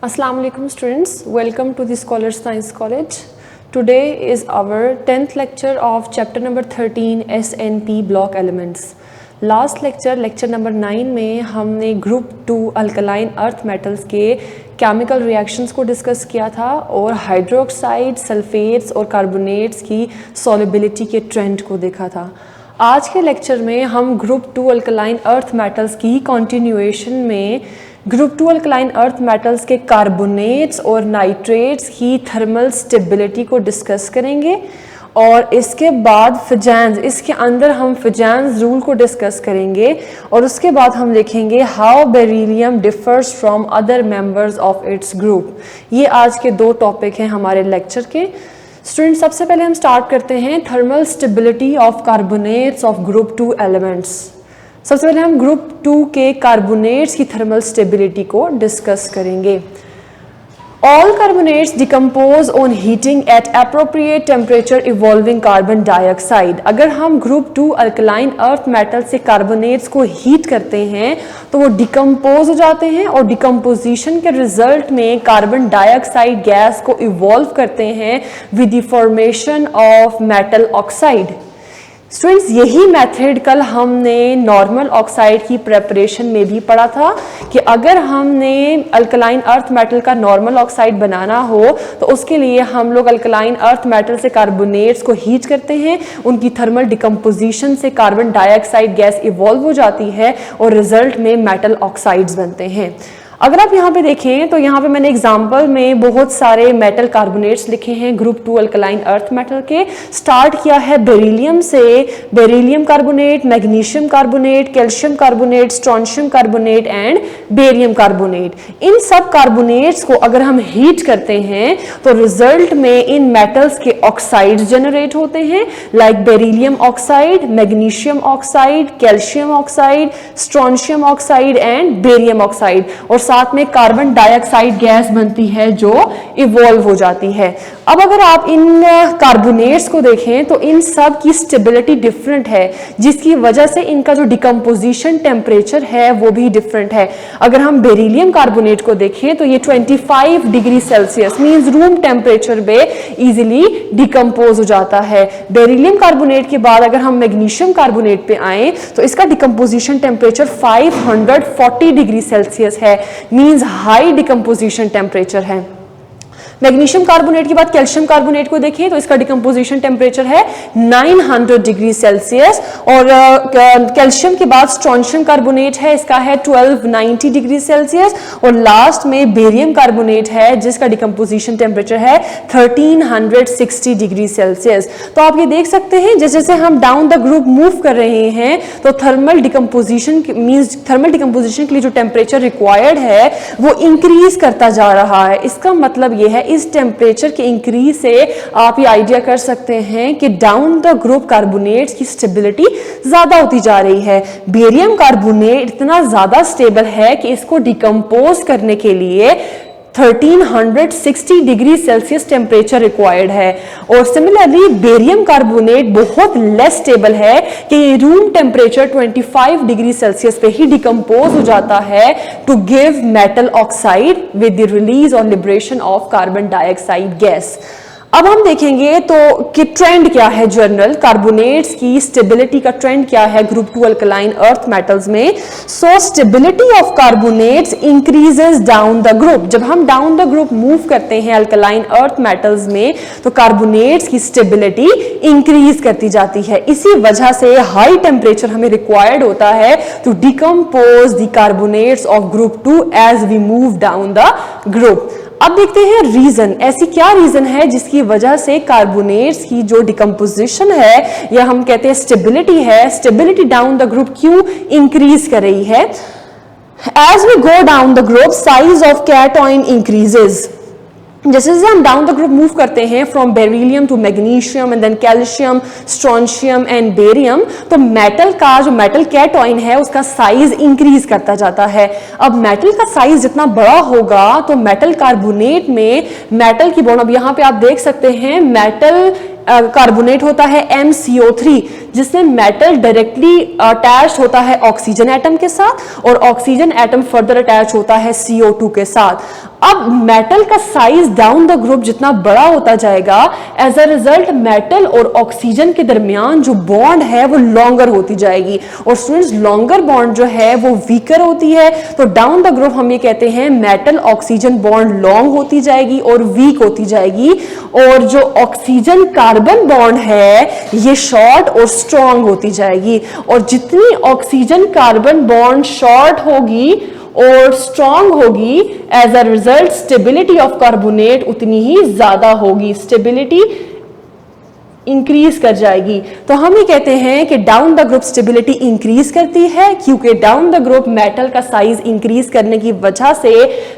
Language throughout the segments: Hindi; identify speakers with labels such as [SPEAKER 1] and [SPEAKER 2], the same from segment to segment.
[SPEAKER 1] Assalamu alaikum students, welcome to the Scholar Science College. Today is our 10th lecture of chapter number 13 SNP block elements. Last lecture number 9 में हमने ग्रुप 2 अल्कलाइन अर्थ मेटल्स के केमिकल रिएक्शंस को डिस्कस किया था और हाइड्रोक्साइड, सल्फेट्स और कार्बोनेट्स की सॉल्युबिलिटी के ट्रेंड को देखा था। आज के लेक्चर में हम ग्रुप 2 अल्कलाइन अर्थ मेटल्स की कंटिन्यूएशन में ग्रुप 2 अल्कलाइन अर्थ मेटल्स के कार्बोनेट्स और नाइट्रेट्स की थर्मल स्टेबिलिटी को डिस्कस करेंगे और इसके बाद फिजैंस, इसके अंदर हम फिजैंस रूल को डिस्कस करेंगे और उसके बाद हम देखेंगे how beryllium differs from other members of its group. ये आज के दो टॉपिक हैं हमारे लेक्चर के। स्टूडेंट, सबसे पहले हम स्टार्ट करते हैं thermal stability of carbonates of group 2 elements. सबसे पहले हम ग्रुप 2 के कार्बोनेट्स की थर्मल स्टेबिलिटी को डिस्कस करेंगे। All carbonates decompose on heating eight appropriate temperature evolving carbon dioxide. अगर हम ग्रुप 2 अल्कलाइन अर्थ मेटल से कार्बोनेट्स को हीट करते हैं तो वो डिकम्पोज हो जाते हैं और डिकम्पोजिशन के रिजल्ट में कार्बन डाइऑक्साइड गैस को इवॉल्व करते हैं with the formation of metal oxide. Students, यही मेथड कल हमने नॉर्मल ऑक्साइड की प्रेपरेशन में भी पढ़ा था कि अगर हमने अल्कलाइन अर्थ मेटल का नॉर्मल ऑक्साइड बनाना हो तो उसके लिए हम लोग अल्कलाइन अर्थ मेटल से कार्बोनेट्स को हीट करते हैं, उनकी थर्मल डिकम्पोजिशन से कार्बन डाइऑक्साइड गैस इवॉल्व हो जाती है और रिजल्ट में मेटल ऑक्साइड्स बनते हैं। अगर आप यहाँ पे देखें तो यहाँ पे मैंने एग्जाम्पल में बहुत सारे मेटल कार्बोनेट्स लिखे हैं ग्रुप 2 अल्कलाइन अर्थ मेटल के। स्टार्ट किया है बेरिलियम से, beryllium carbonate, magnesium carbonate, calcium carbonate, strontium carbonate and barium carbonate. इन सब कार्बोनेट्स को अगर हम हीट करते हैं तो रिजल्ट में इन मेटल्स के ऑक्साइड्स जनरेट होते हैं, like beryllium oxide, magnesium oxide, calcium oxide, strontium oxide and barium oxide, और साथ में कार्बन डाइऑक्साइड गैस बनती है जो इवॉल्व हो जाती है। अब अगर आप इन कार्बोनेट्स को देखें तो इन सब की स्टेबिलिटी डिफरेंट है, जिसकी वजह से इनका जो डिकम्पोजिशन टेम्परेचर है वो भी डिफरेंट है। अगर हम बेरिलियम कार्बोनेट को देखें तो ये 25 degree Celsius means room temperature पे इजीली डिकम्पोज हो जाता है। बेरिलियम कार्बोनेट के बाद अगर हम मैग्नीशियम कार्बोनेट पे आए तो इसका डिकम्पोजिशन टेम्परेचर 540 डिग्री सेल्सियस है, मींस हाई डिकम्पोजिशन टेम्परेचर है। मैग्नीशियम कार्बोनेट के बाद कैल्शियम कार्बोनेट को देखें तो इसका डिकम्पोजिशन टेम्परेचर है 900 डिग्री सेल्सियस, और कैल्शियम के बाद स्ट्रोंशियम कार्बोनेट है, इसका है 1290 डिग्री सेल्सियस, और लास्ट में बेरियम कार्बोनेट है जिसका डिकम्पोजिशन टेम्परेचर है 1360 डिग्री सेल्सियस। तो आप ये देख सकते हैं जैसे जैसे हम डाउन द ग्रुप मूव कर रहे हैं तो thermal decomposition means thermal decomposition के लिए जो टेम्परेचर रिक्वायर्ड है वो इंक्रीज करता जा रहा है। इसका मतलब ये है इस टेम्परेचर के इंक्रीज से आप ये आइडिया कर सकते हैं कि डाउन द ग्रुप कार्बोनेट्स की स्टेबिलिटी ज्यादा होती जा रही है। बेरियम कार्बोनेट इतना ज्यादा स्टेबल है कि इसको डिकम्पोज करने के लिए 1360 डिग्री सेल्सियस टेम्परेचर रिक्वायर्ड है, और सिमिलरली बेरियम कार्बोनेट बहुत लेस स्टेबल है कि रूम टेम्परेचर 25 डिग्री सेल्सियस पे ही डिकम्पोज हो जाता है to give metal oxide with the release और liberation of carbon dioxide gas. अब हम देखेंगे तो कि ट्रेंड क्या है जनरल कार्बोनेट्स की स्टेबिलिटी का ट्रेंड क्या है ग्रुप 2 अल्कलाइन अर्थ मेटल्स में। So stability of carbonates increases down the group. जब हम डाउन द ग्रुप मूव करते हैं अल्कलाइन अर्थ मेटल्स में तो कार्बोनेट्स की स्टेबिलिटी इंक्रीज करती जाती है। इसी वजह से हाई टेम्परेचर हमें रिक्वायर्ड होता है to decompose the carbonates of group 2 as we move down the group. अब देखते हैं रीजन, ऐसी क्या रीजन है जिसकी वजह से कार्बोनेट्स की जो डिकम्पोजिशन है या हम कहते हैं स्टेबिलिटी है, स्टेबिलिटी डाउन द ग्रुप क्यों इंक्रीज कर रही है। As we go down the group size of cation increases. जैसे जैसे हम डाउन द ग्रुप मूव करते हैं from beryllium to magnesium and then calcium, strontium and barium, तो मेटल का जो मेटल कैटॉइन है उसका साइज इंक्रीज करता जाता है। अब मेटल का साइज जितना बड़ा होगा तो मेटल कार्बोनेट में मेटल की बॉन्ड, अब यहाँ पे आप देख सकते हैं मेटल कार्बोनेट होता है MCO3, जिसमें मेटल डायरेक्टली अटैच होता है ऑक्सीजन एटम के साथ और ऑक्सीजन एटम फर्दर अटैच होता है CO2 के साथ। अब मेटल का साइज डाउन द ग्रुप जितना बड़ा होता जाएगा, एज अ रिजल्ट मेटल और ऑक्सीजन के दरमियान जो बॉन्ड है वो लॉन्गर होती जाएगी, और स्टूडेंट्स लॉन्गर बॉन्ड जो है वो वीकर होती है। तो डाउन द ग्रुप हम ये कहते हैं मेटल ऑक्सीजन बॉन्ड लॉन्ग होती जाएगी और वीक होती जाएगी, और जो ऑक्सीजन कार्बन बॉन्ड है ये शॉर्ट और स्ट्रॉन्ग होती जाएगी। और जितनी ऑक्सीजन कार्बन बॉन्ड शॉर्ट होगी और स्ट्रॉन्ग होगी, as a result stability of carbonate उतनी ही ज्यादा होगी, स्टेबिलिटी इंक्रीज कर जाएगी। तो हम ये कहते हैं कि down the group stability increase करती है, क्योंकि डाउन द ग्रुप मेटल का साइज इंक्रीज करने की वजह से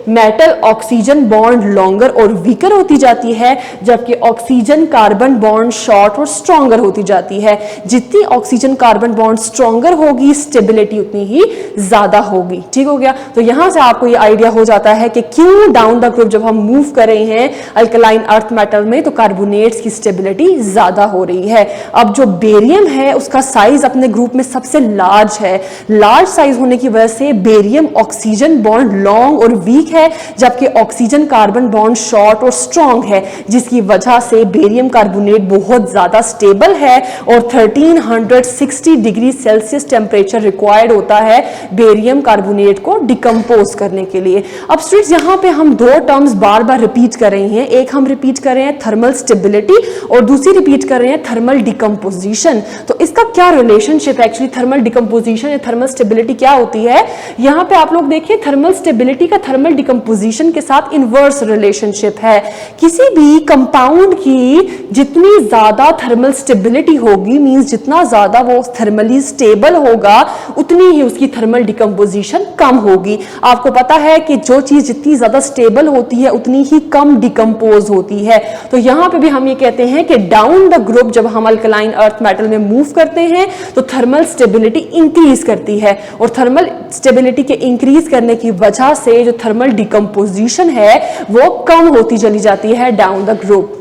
[SPEAKER 1] मेटल ऑक्सीजन बॉन्ड लॉन्गर और वीकर होती जाती है, जबकि ऑक्सीजन कार्बन बॉन्ड शॉर्ट और स्ट्रॉन्गर होती जाती है। जितनी ऑक्सीजन कार्बन बॉन्ड स्ट्रॉन्गर होगी, स्टेबिलिटी उतनी ही ज्यादा होगी। ठीक हो गया। तो यहां से आपको ये आइडिया हो जाता है कि क्यों डाउन द ग्रुप जब हम मूव कर रहे हैं अल्कलाइन अर्थ मेटल में तो कार्बोनेट्स की स्टेबिलिटी ज्यादा हो रही है। अब जो बेरियम है उसका साइज अपने ग्रुप में सबसे लार्ज है। लार्ज साइज होने की वजह से बेरियम ऑक्सीजन बॉन्ड लॉन्ग और वीक है, जबकि ऑक्सीजन कार्बन बॉन्ड शॉर्ट और स्ट्रॉन्ग है, जिसकी वजह से बेरियम कार्बोनेट बहुत ज्यादा स्टेबल है और 1360 डिग्री सेल्सियस टेम्परेचर रिक्वायर्ड होता है बेरियम कार्बोनेट को डिकम्पोज करने के लिए। अब स्टूडेंट्स यहाँ पे हम दो टर्म्स बार बार रिपीट कर रहे हैं। एक हम रिपीट कर रहे हैं थर्मल स्टेबिलिटी और दूसरी रिपीट कर रहे हैं थर्मल डिकम्पोजिशन। तो इसका क्या रिलेशनशिप है एक्चुअली, थर्मल डिकम्पोजिशन या थर्मल स्टेबिलिटी क्या होती है? यहाँ पे आप लोग देखिए थर्मल स्टेबिलिटी का थर्मल डिकम्पोजिशन के साथ इनवर्स रिलेशनशिप है। किसी भी कंपाउंड की जितनी ज्यादा थर्मल स्टेबिलिटी होगी, मींस जितना ज्यादा वो थर्मली स्टेबल होगा, उतनी ही उसकी थर्मल डिकम्पोजिशन कम होगी। आपको पता है कि जो चीज जितनी ज्यादा स्टेबल होती है उतनी ही कम डिकम्पोज होती है। तो यहाँ पे भी हम ये कहते हैं कि डाउन द ग्रुप जब हम अल्कलाइन अर्थ मेटल में मूव करते हैं तो थर्मल स्टेबिलिटी इंक्रीज करती है, और थर्मल स्टेबिलिटी के इंक्रीज करने की वजह से जो थर्मल डिकम्पोजिशन है वो कम होती चली जाती है डाउन द ग्रुप।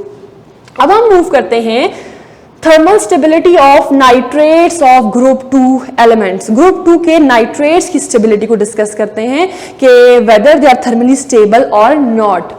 [SPEAKER 1] अब हम मूव करते हैं thermal stability of nitrates of group 2 elements. Group 2 के नाइट्रेट्स की स्टेबिलिटी को डिस्कस करते हैं कि whether they are thermally stable और not.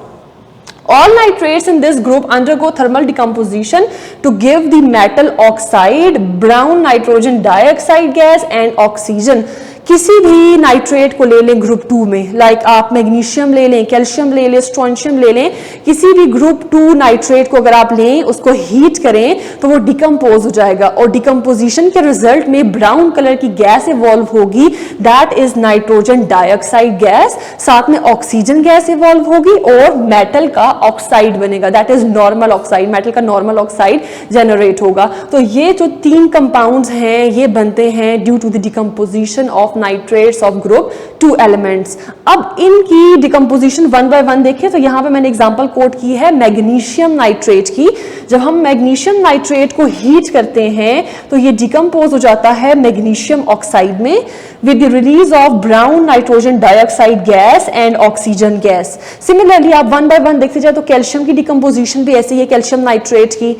[SPEAKER 1] All nitrates in this group undergo thermal decomposition to give the metal oxide, brown nitrogen dioxide gas and oxygen। किसी भी नाइट्रेट को ले लें ग्रुप 2 में, लाइक आप मैग्नीशियम ले लें, कैल्शियम ले लें, स्ट्रोंशियम ले लें, किसी भी ग्रुप 2 नाइट्रेट को अगर आप लें, उसको हीट करें तो वो डिकम्पोज हो जाएगा, और डिकम्पोजिशन के रिजल्ट में ब्राउन कलर की गैस इवॉल्व होगी, that is nitrogen dioxide gas. साथ में ऑक्सीजन गैस इवॉल्व होगी और मेटल का ऑक्साइड बनेगा, that is normal oxide, metal का नॉर्मल ऑक्साइड जनरेट होगा। तो ये जो 3 कंपाउंड्स हैं ये बनते हैं due to the decomposition of nitrates of group 2 elements. अब इनकी डिकम्पोजिशन वन बाय वन देखें तो यहां पे मैंने एग्जांपल कोट की है मैग्नीशियम नाइट्रेट की। जब हम मैग्नीशियम नाइट्रेट को हीट करते हैं तो ये डिकम्पोज हो जाता है मैग्नीशियम ऑक्साइड में with the release of brown nitrogen dioxide gas and oxygen gas. Similarly आप वन बाय वन देखते जाए तो कैल्शियम की डिकम्पोजिशन भी ऐसी है, कैल्शियम नाइट्रेट की,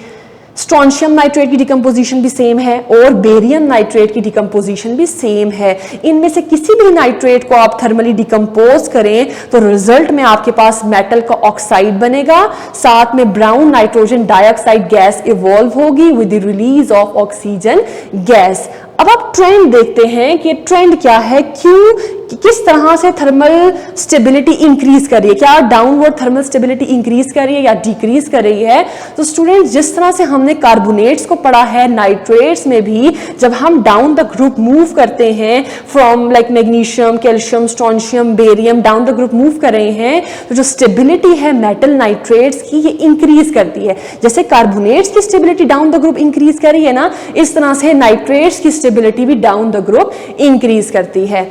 [SPEAKER 1] स्ट्रोंशियम नाइट्रेट की डिकम्पोजिशन भी सेम है और बेरियम नाइट्रेट की डिकम्पोजिशन भी सेम है। इनमें से किसी भी नाइट्रेट को आप थर्मली डिकम्पोज करें तो रिजल्ट में आपके पास मेटल का ऑक्साइड बनेगा, साथ में brown nitrogen dioxide gas evolve होगी with the release of oxygen gas. अब आप ट्रेंड देखते हैं कि ट्रेंड क्या है, क्यों, किस तरह से थर्मल स्टेबिलिटी इंक्रीज कर रही है, क्या डाउनवर्ड थर्मल स्टेबिलिटी इंक्रीज कर रही है या डिक्रीज कर रही है। तो स्टूडेंट्स जिस तरह से हमने कार्बोनेट्स को पढ़ा है, नाइट्रेट्स में भी जब हम डाउन द ग्रुप मूव करते हैं from like magnesium, calcium, strontium, barium down the group move कर रहे हैं तो जो स्टेबिलिटी है मेटल नाइट्रेट्स की ये इंक्रीज करती है। जैसे कार्बोनेट्स की stability down the group increase कर रही है ना, इस तरह से नाइट्रेट्स की स्टेबिलिटी भी डाउन द ग्रुप इंक्रीज करती है।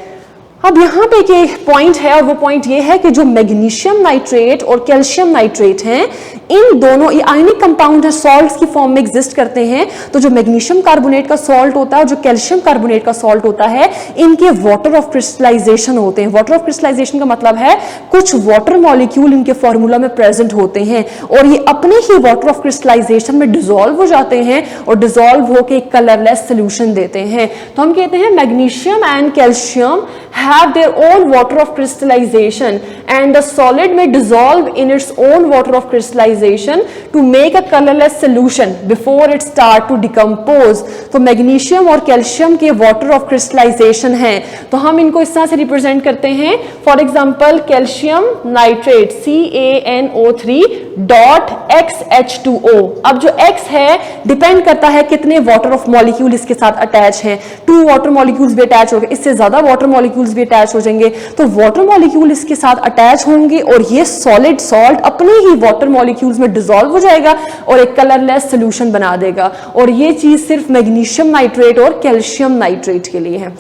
[SPEAKER 1] अब यहाँ पे एक पॉइंट है और वो पॉइंट ये है कि जो मैग्नीशियम नाइट्रेट और कैल्शियम नाइट्रेट हैं, इन दोनों ये आयनिक कंपाउंड है, सॉल्ट्स की फॉर्म में एग्जिस्ट करते हैं। तो जो मैग्नीशियम कार्बोनेट का सॉल्ट होता है और जो कैल्शियम कार्बोनेट का सॉल्ट होता है, इनके वाटर ऑफ क्रिस्टलाइजेशन होते हैं। वाटर ऑफ क्रिस्टलाइजेशन का मतलब है कुछ वाटर मॉलिक्यूल इनके फॉर्मूला में प्रेजेंट होते हैं और ये अपने ही वाटर ऑफ क्रिस्टलाइजेशन में डिसॉल्व हो जाते हैं और डिसॉल्व होकर एक कलरलेस सोल्यूशन देते हैं। तो हम कहते हैं magnesium and calcium have their own water of crystallization and the solid may dissolve in its own water of crystallization to make a colorless solution before it start to decompose। तो मैग्नीशियम और कैल्शियम के water of crystallization हैं, तो हम इनको इस तरह से रिप्रेजेंट करते हैं। For example calcium nitrate CaNO3 dot XH2O। अब जो X है डिपेंड करता है कितने वाटर ऑफ मॉलिक्यूल इसके साथ अटैच हैं। 2 वाटर मॉलिक्यूल्स भी अटैच हो गए, इससे ज्यादा वाटर मॉलिक्यूल्स भी अटैच हो जाएंगे, तो वाटर मॉलिक्यूल इसके साथ अटैच होंगे और ये सॉलिड सॉल्ट अपने ही वाटर मॉलिक्यूल्स में डिसॉल्व हो जाएगा और एक कलरलेस सॉल्यूशन बना देगा। और ये चीज सिर्फ मैग्नीशियम नाइट्रेट और कैल्शियम नाइट्रेट के लिए है।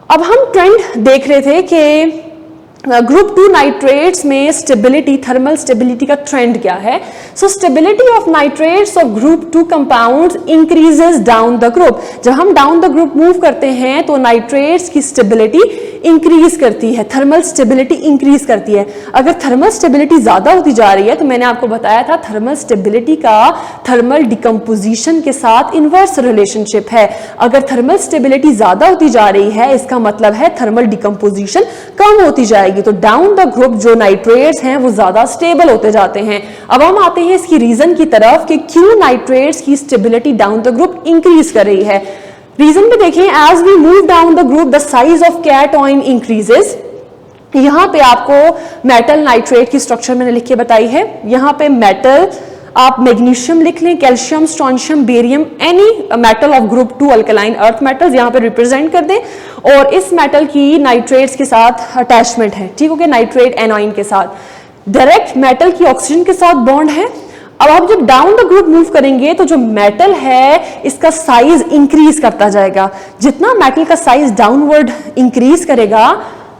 [SPEAKER 1] अब हम ट्रेंड देख रहे थे कि ग्रुप 2 नाइट्रेट्स में स्टेबिलिटी, थर्मल स्टेबिलिटी का ट्रेंड क्या है। सो stability of nitrates of group 2 compounds increases down the group. जब हम डाउन द ग्रुप मूव करते हैं तो नाइट्रेट्स की स्टेबिलिटी इंक्रीज करती है, थर्मल स्टेबिलिटी इंक्रीज करती है। अगर थर्मल स्टेबिलिटी ज्यादा होती जा रही है तो मैंने आपको बताया था थर्मल स्टेबिलिटी का थर्मल डिकम्पोजिशन के साथ इनवर्स रिलेशनशिप है। अगर थर्मल स्टेबिलिटी ज्यादा होती जा रही है इसका मतलब है थर्मल डिकम्पोजिशन कम होती जाएगी। तो डाउन द ग्रुप जो नाइट्रेट्स हैं वो ज्यादा स्टेबल होते जाते हैं। अब हम आते हैं इसकी रीजन की तरफ कि क्यों नाइट्रेट्स की stability down the group increase कर रही है। रीजन में देखें, as we move down the group the size of cation increases. यहां पे आपको मेटल नाइट्रेट की स्ट्रक्चर मैंने लिख के बताई है। यहां पे मेटल आप मैग्नीशियम लिख लें, calcium, strontium, barium, any metal of group 2 alkaline earth metals यहां पे रिप्रेजेंट कर दें और इस मेटल की नाइट्रेट्स के साथ अटैचमेंट है, ठीक हो गया, नाइट्रेट एनॉइन के साथ। डायरेक्ट मेटल की ऑक्सीजन के साथ बॉन्ड है। अब आप जब डाउन द ग्रुप मूव करेंगे तो जो मेटल है इसका साइज इंक्रीज करता जाएगा। जितना मेटल का साइज डाउनवर्ड इंक्रीज करेगा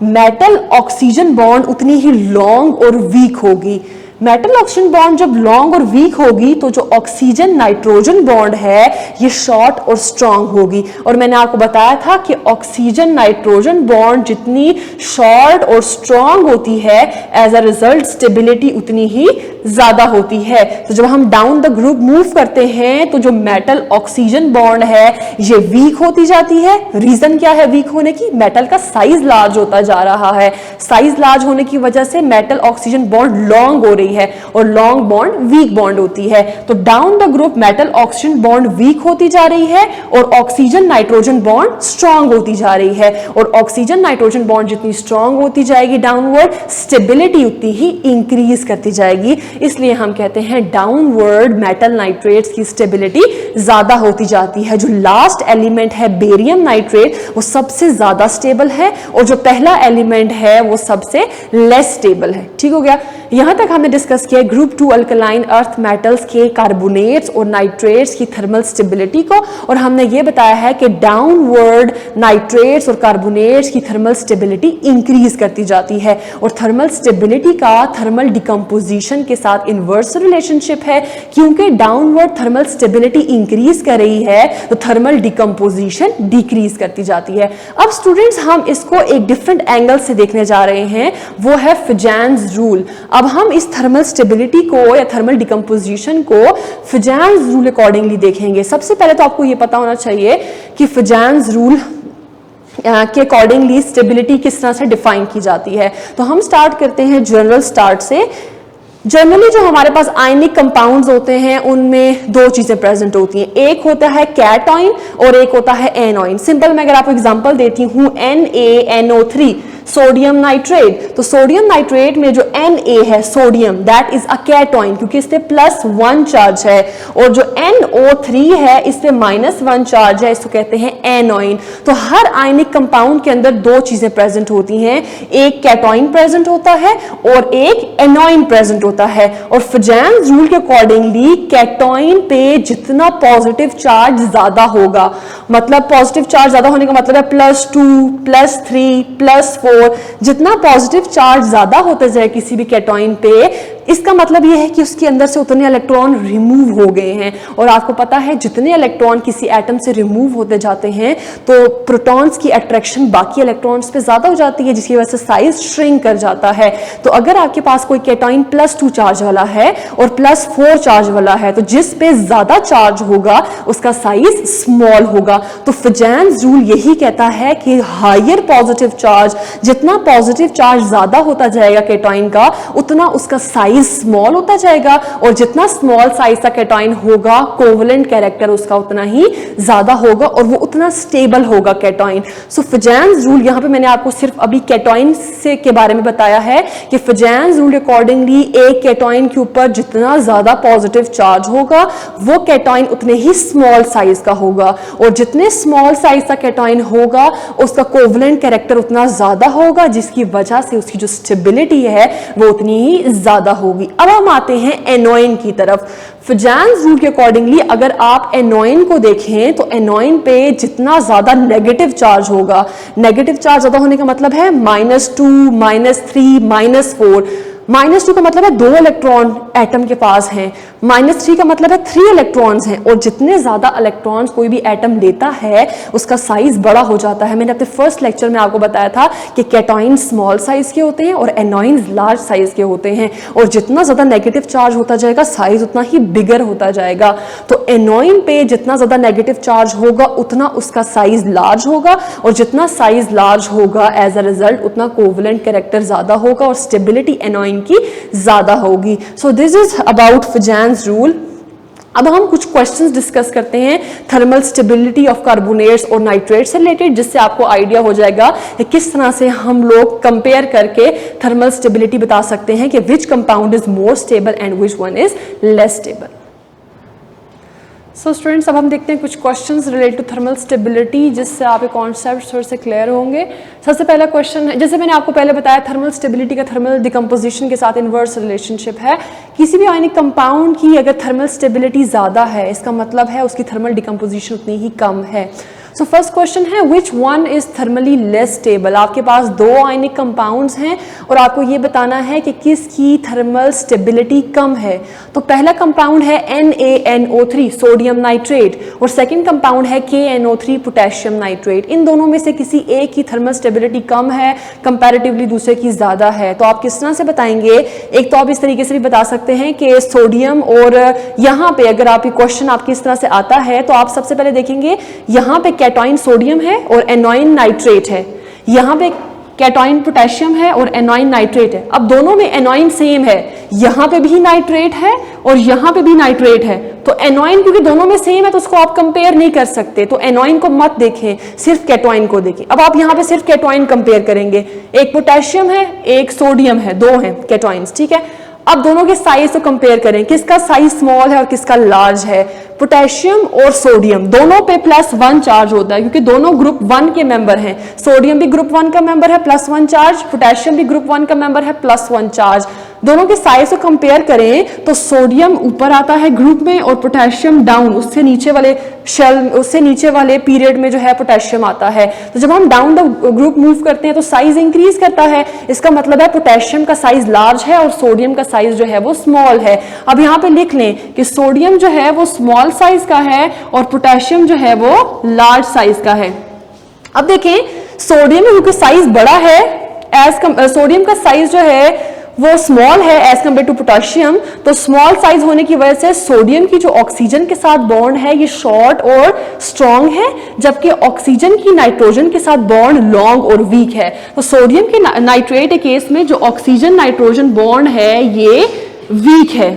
[SPEAKER 1] मेटल ऑक्सीजन बॉन्ड उतनी ही लॉन्ग और वीक होगी। मेटल ऑक्सीजन बॉन्ड जब लॉन्ग और वीक होगी तो जो ऑक्सीजन नाइट्रोजन बॉन्ड है ये शॉर्ट और स्ट्रांग होगी। और मैंने आपको बताया था कि ऑक्सीजन नाइट्रोजन बॉन्ड जितनी शॉर्ट और स्ट्रांग होती है एज अ रिजल्ट स्टेबिलिटी उतनी ही ज्यादा होती है। तो जब हम डाउन द ग्रुप मूव करते हैं तो जो मेटल ऑक्सीजन बॉन्ड है ये वीक होती जाती है। रीजन क्या है वीक होने की? मेटल का साइज लार्ज होता जा रहा है। साइज लार्ज होने की वजह से मेटल ऑक्सीजन बॉन्ड लॉन्ग हो रही है और लॉन्ग बॉन्ड वीक बॉन्ड होती है। तो down the group metal oxygen bond weak होती जा रही है और ऑक्सीजन नाइट्रोजन बॉन्ड स्ट्रांग होती जा रही है। और ऑक्सीजन नाइट्रोजन बॉन्ड जितनी स्ट्रांग होती जाएगी डाउनवर्ड स्टेबिलिटी उतनी ही इंक्रीज करती जाएगी। इसलिए हम कहते हैं डाउनवर्ड मेटल नाइट्रेट्स की स्टेबिलिटी ज्यादा होती जाती है। जो लास्ट एलिमेंट है बेरियम नाइट्रेट वो सबसे ज्यादा स्टेबल है और जो पहला एलिमेंट है वो सबसे लेस स्टेबल है। ठीक हो गया। यहां तक हमने डिस्कस किया ग्रुप 2 अल्कलाइन अर्थ मेटल्स के कार्बोनेट्स और नाइट्रेट्स की थर्मल स्टेबिलिटी को और हमने ये बताया है कि डाउनवर्ड नाइट्रेट्स और कार्बोनेट्स की थर्मल स्टेबिलिटी इंक्रीज करती जाती है और थर्मल स्टेबिलिटी का थर्मल डिकम्पोजिशन के साथ इनवर्स रिलेशनशिप है। क्योंकि डाउनवर्ड थर्मल स्टेबिलिटी इंक्रीज कर रही है तो थर्मल डिकम्पोजिशन डिक्रीज करती जाती है। अब स्टूडेंट्स हम इसको एक डिफरेंट एंगल से देखने जा रहे हैं, वो है फिजेंस रूल। अब हम इस थर्मल स्टेबिलिटी को या थर्मल डिकम्पोजिशन को फिजेंस रूल अकॉर्डिंगली देखेंगे। सबसे पहले तो आपको यह पता होना चाहिए कि फिजेंस रूल के अकॉर्डिंगली स्टेबिलिटी किस तरह से डिफाइन की जाती है। तो हम स्टार्ट करते हैं जनरल स्टार्ट से। जनरली जो हमारे पास आयनिक कंपाउंड्स होते हैं उनमें दो चीजें प्रेजेंट होती हैं, एक होता है कैटआयन और एक होता है एनॉयन। सिंपल मैं अगर आपको एग्जांपल देती हूं NaNO3, सोडियम नाइट्रेट। तो सोडियम नाइट्रेट में जो Na है सोडियम, दैट इज अ केटोइन, क्योंकि इस पे +1 चार्ज है, और जो NO3 है इस पे -1 चार्ज है, इसको कहते हैं एनोइन। तो हर आयनिक कंपाउंड के अंदर दो चीजें प्रेजेंट होती हैं, एक केटोइन प्रेजेंट होता है और एक एनोइन प्रेजेंट होता है। और फिजेंस रूल के अकॉर्डिंगली केटोइन पे जितना पॉजिटिव चार्ज ज्यादा होगा, मतलब पॉजिटिव चार्ज ज्यादा होने का मतलब है +2, +3, +4, जितना पॉजिटिव चार्ज ज्यादा होता जाए किसी भी केटोइन पे, इसका मतलब यह है कि उसके अंदर से उतने इलेक्ट्रॉन रिमूव हो गए हैं। और आपको पता है जितने इलेक्ट्रॉन किसी एटम से रिमूव होते जाते हैं तो प्रोटॉन्स की अट्रैक्शन बाकी इलेक्ट्रॉन्स पे ज्यादा हो जाती है, जिसकी वजह से साइज श्रिंक कर जाता है। तो अगर आपके पास कोई केटोइन +2 चार्ज वाला है और +4 चार्ज वाला है, तो जिस पे ज्यादा चार्ज होगा उसका साइज स्मॉल होगा। तो फिजेंस रूल यही कहता है कि हायर पॉजिटिव चार्ज, जितना पॉजिटिव चार्ज ज्यादा होता जाएगा केटोइन का, उतना उसका साइज स्मॉल होता जाएगा, और जितना स्मॉल साइज का केटोइन होगा कोवेलेंट कैरेक्टर उसका उतना ही ज्यादा होगा और वो उतना स्टेबल होगा केटोइन। सो फिजेंस रूल, यहां पे मैंने आपको सिर्फ अभी केटोइन से के बारे में बताया है कि फिजेंस रूल अकॉर्डिंगली एक केटोइन के ऊपर जितना ज्यादा पॉजिटिव चार्ज होगा वो केटोइन उतने ही स्मॉल साइज का होगा, और जितने स्मॉल साइज का केटोइन होगा उसका कोवेलेंट कैरेक्टर उतना ज्यादा होगा, जिसकी वजह से उसकी जो स्टेबिलिटी है वो उतनी ही ज्यादा होगी। अब हम आते हैं एनोइन की तरफ। फिजेंस रूल के अकॉर्डिंगली अगर आप एनोइन को देखें तो एनोइन पे जितना ज्यादा नेगेटिव चार्ज होगा, नेगेटिव चार्ज ज्यादा होने का मतलब है -2, -3, -4। -2 का मतलब है 2 इलेक्ट्रॉन एटम के पास हैं, -3 का मतलब है 3 इलेक्ट्रॉन्स हैं, और जितने ज्यादा इलेक्ट्रॉन्स कोई भी एटम लेता है उसका साइज बड़ा हो जाता है। मैंने अपने फर्स्ट लेक्चर में आपको बताया था कि केटोइन स्मॉल साइज के होते हैं और एनोइन लार्ज साइज के होते हैं, और जितना ज्यादा नेगेटिव चार्ज होता जाएगा साइज उतना ही बिगर होता जाएगा। तो एनोइन पे जितना ज्यादा नेगेटिव चार्ज होगा उतना उसका साइज लार्ज होगा, और जितना साइज लार्ज होगा एज अ रिजल्ट उतना कोवेलेंट कैरेक्टर ज्यादा होगा और स्टेबिलिटी एनोइन की ज्यादा होगी। So this is about Fajans rule. अब हम कुछ क्वेश्चंस डिस्कस करते हैं थर्मल स्टेबिलिटी ऑफ कार्बोनेट्स और नाइट्रेट्स से रिलेटेड, जिससे आपको आइडिया हो जाएगा कि किस तरह से हम लोग कंपेयर करके थर्मल स्टेबिलिटी बता सकते हैं कि which compound is more stable and which one is less stable. So students, अब हम देखते हैं कुछ questions related to thermal stability, जिससे आपके कॉन्सेप्ट थोड़े से क्लियर होंगे। सबसे पहला क्वेश्चन है, जैसे मैंने आपको पहले बताया, थर्मल स्टेबिलिटी का थर्मल डिकम्पोजिशन के साथ इन्वर्स रिलेशनशिप है। किसी भी आयनिक कंपाउंड की अगर थर्मल स्टेबिलिटी ज़्यादा है, इसका मतलब है उसकी थर्मल डिकम्पोजिशन उतनी ही कम है। सो फर्स्ट क्वेश्चन है विच one is thermally less stable. आपके पास 2 आयनिक कंपाउंड्स हैं और आपको ये बताना है कि किसकी थर्मल स्टेबिलिटी कम है। तो पहला कंपाउंड है NaNO3 सोडियम नाइट्रेट, और सेकंड कंपाउंड है KNO3 पोटेशियम नाइट्रेट। इन दोनों में से किसी एक की थर्मल स्टेबिलिटी कम है कंपैरेटिवली दूसरे की ज्यादा है। तो आप किस तरह से बताएंगे? एक तो आप इस तरीके से भी बता सकते हैं कि सोडियम, और यहाँ पे अगर आप क्वेश्चन आपकी इस तरह से आता है तो आप सबसे पहले देखेंगे यहाँ पे कैटोइन सोडियम है और एनोइन नाइट्रेट है, यहाँ पे कैटोइन पोटेशियम है और एनोइन नाइट्रेट है। अब दोनों में एनोइन सेम है, यहाँ पे भी नाइट्रेट है और यहाँ पे भी नाइट्रेट है। तो एनोइन क्योंकि दोनों में सेम है तो उसको आप कंपेयर नहीं कर सकते, तो एनोइन को मत देखें, सिर्फ कैटोइन को देखें। अब आप यहाँ पे सिर्फ कैटोइन कंपेयर करेंगे, एक पोटेशियम है एक सोडियम है, 2 हैं कैटोइंस, ठीक है। अब दोनों के साइज को कंपेयर करें, किसका साइज स्मॉल है और किसका लार्ज है। पोटेशियम और सोडियम दोनों पे +1 चार्ज होता है क्योंकि दोनों ग्रुप 1 के मेंबर हैं। सोडियम भी ग्रुप 1 का मेंबर है, +1 चार्ज, पोटेशियम भी ग्रुप 1 का मेंबर है, +1 चार्ज। दोनों के साइज को कंपेयर करें तो सोडियम ऊपर आता है ग्रुप में और पोटेशियम डाउन, उससे नीचे वाले शेल, उससे नीचे वाले पीरियड में जो है पोटेशियम आता है। तो जब हम डाउन द ग्रुप मूव करते हैं तो साइज इंक्रीज करता है, इसका मतलब है पोटेशियम का साइज लार्ज है और सोडियम का साइज जो है वो स्मॉल है। अब यहाँ पे लिख लें कि सोडियम जो है वो स्मॉल साइज का है और पोटेशियम जो है वो लार्ज साइज का है। अब देखें सोडियम में क्योंकि साइज बड़ा है, सोडियम का साइज जो है वो स्मॉल है एज कम्पेयर टू पोटेशियम, तो स्मॉल साइज होने की वजह से सोडियम की जो ऑक्सीजन के साथ बॉन्ड है ये शॉर्ट और स्ट्रॉन्ग है, जबकि ऑक्सीजन की नाइट्रोजन के साथ बॉन्ड लॉन्ग और वीक है। तो सोडियम के नाइट्रेट के केस में जो ऑक्सीजन नाइट्रोजन बॉन्ड है ये वीक है,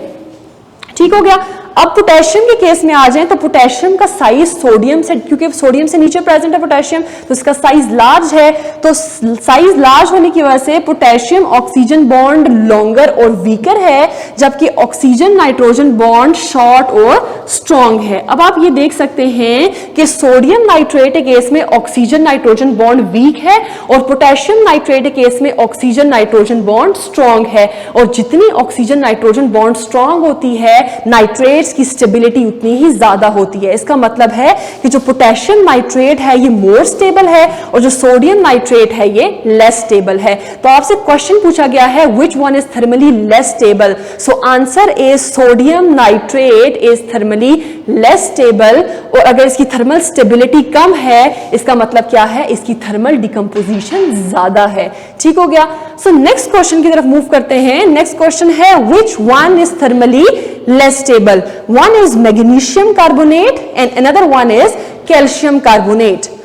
[SPEAKER 1] ठीक हो गया। अब पोटेशियम के केस में आ जाएं तो पोटेशियम का साइज सोडियम से, क्योंकि सोडियम से नीचे प्रेजेंट है पोटेशियम, तो इसका साइज लार्ज है। तो साइज लार्ज होने की वजह से पोटेशियम ऑक्सीजन बॉन्ड लॉन्गर और वीकर है, जबकि ऑक्सीजन नाइट्रोजन बॉन्ड शॉर्ट और स्ट्रॉन्ग है। अब आप ये देख सकते हैं कि सोडियम नाइट्रेट के केस में ऑक्सीजन नाइट्रोजन बॉन्ड वीक है और पोटेशियम नाइट्रेट के केस में ऑक्सीजन नाइट्रोजन बॉन्ड स्ट्रॉन्ग है। और जितनी ऑक्सीजन नाइट्रोजन बॉन्ड स्ट्रॉन्ग होती है, नाइट्रेट्स की स्टेबिलिटी उतनी ही ज्यादा होती है। इसका मतलब है कि जो पोटेशियम नाइट्रेट है ये मोर स्टेबल है और जो सोडियम नाइट्रेट है ये लेस स्टेबल है। तो आपसे क्वेश्चन पूछा गया है which one is thermally less stable, so answer is sodium nitrate is thermally less stable. और अगर इसकी थर्मल स्टेबिलिटी कम है, इसका मतलब क्या है, इसकी थर्मल डिकम्पोजिशन ज्यादा है। ठीक हो गया। सो नेक्स्ट क्वेश्चन की तरफ मूव करते हैं। नेक्स्ट क्वेश्चन है which one is thermally less stable. One is magnesium carbonate and another one is calcium carbonate.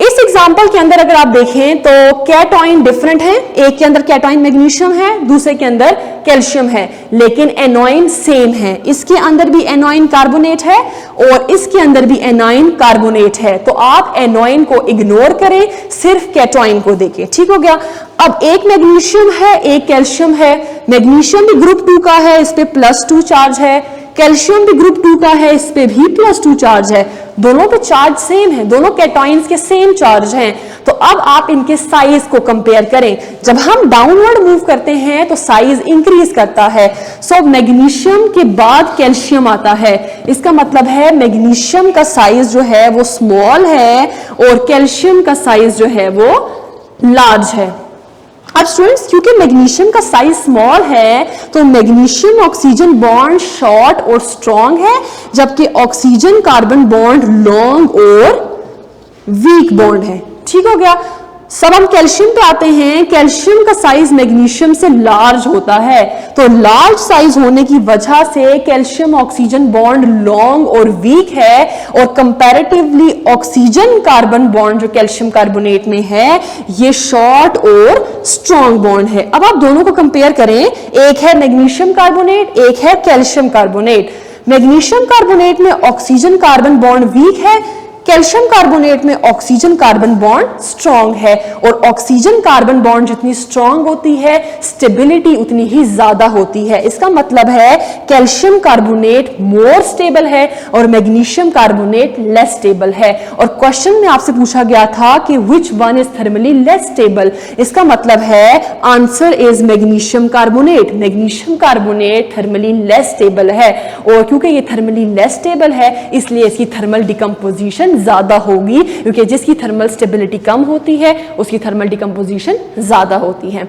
[SPEAKER 1] इस एग्जाम्पल के अंदर अगर आप देखें तो कैटॉइन डिफरेंट है, एक के अंदर कैटॉइन मैग्नीशियम है, दूसरे के अंदर कैल्शियम है, लेकिन एनॉइन सेम है। इसके अंदर भी एनॉइन कार्बोनेट है और इसके अंदर भी एनॉइन कार्बोनेट है। तो आप एनॉइन को इग्नोर करें, सिर्फ कैटॉइन को देखें। ठीक हो गया। अब एक मैग्नीशियम है, एक कैल्शियम है। मैग्नीशियम भी ग्रुप 2 का है, इस पे +2 चार्ज है। कैल्शियम भी ग्रुप 2 का है, इस पे भी +2 चार्ज है। दोनों पे चार्ज सेम है, दोनों कैटॉइंस के सेम चार्ज हैं। तो अब आप इनके साइज को कंपेयर करें। जब हम डाउनवर्ड मूव करते हैं तो साइज इंक्रीज करता है। सो मैग्नीशियम के बाद कैल्शियम आता है, इसका मतलब है मैग्नीशियम का साइज जो है वो स्मॉल है और कैल्शियम का साइज जो है वो लार्ज है। अब स्टूडेंट्स, क्योंकि मैग्नीशियम का साइज स्मॉल है तो मैग्नीशियम ऑक्सीजन बॉन्ड शॉर्ट और स्ट्रॉन्ग है, जबकि ऑक्सीजन कार्बन बॉन्ड लॉन्ग और वीक बॉन्ड है। ठीक हो गया। सब हम कैल्शियम पे आते हैं। कैल्शियम का साइज मैग्नीशियम से लार्ज होता है, तो लार्ज साइज होने की वजह से कैल्शियम ऑक्सीजन बॉन्ड लॉन्ग और वीक है और कंपैरेटिवली ऑक्सीजन कार्बन बॉन्ड जो कैल्शियम कार्बोनेट में है ये शॉर्ट और स्ट्रॉन्ग बॉन्ड है। अब आप दोनों को कंपेयर करें, एक है मैग्नीशियम कार्बोनेट, एक है कैल्शियम कार्बोनेट। मैग्नीशियम कार्बोनेट में ऑक्सीजन कार्बन बॉन्ड वीक है, कैल्शियम कार्बोनेट में ऑक्सीजन कार्बन बॉन्ड स्ट्रॉन्ग है। और ऑक्सीजन कार्बन बॉन्ड जितनी स्ट्रॉन्ग होती है, स्टेबिलिटी उतनी ही ज्यादा होती है। इसका मतलब है कैल्शियम कार्बोनेट मोर स्टेबल है और मैग्नीशियम कार्बोनेट लेस स्टेबल है। और क्वेश्चन में आपसे पूछा गया था कि which one is thermally less stable, इसका मतलब है answer is magnesium carbonate. Magnesium carbonate thermally less stable है और क्योंकि ये थर्मली लेस स्टेबल है इसलिए इसकी थर्मल डिकम्पोजिशन ज्यादा होगी, क्योंकि जिसकी थर्मल स्टेबिलिटी कम होती है उसकी थर्मल डिकम्पोजिशन ज्यादा होती है।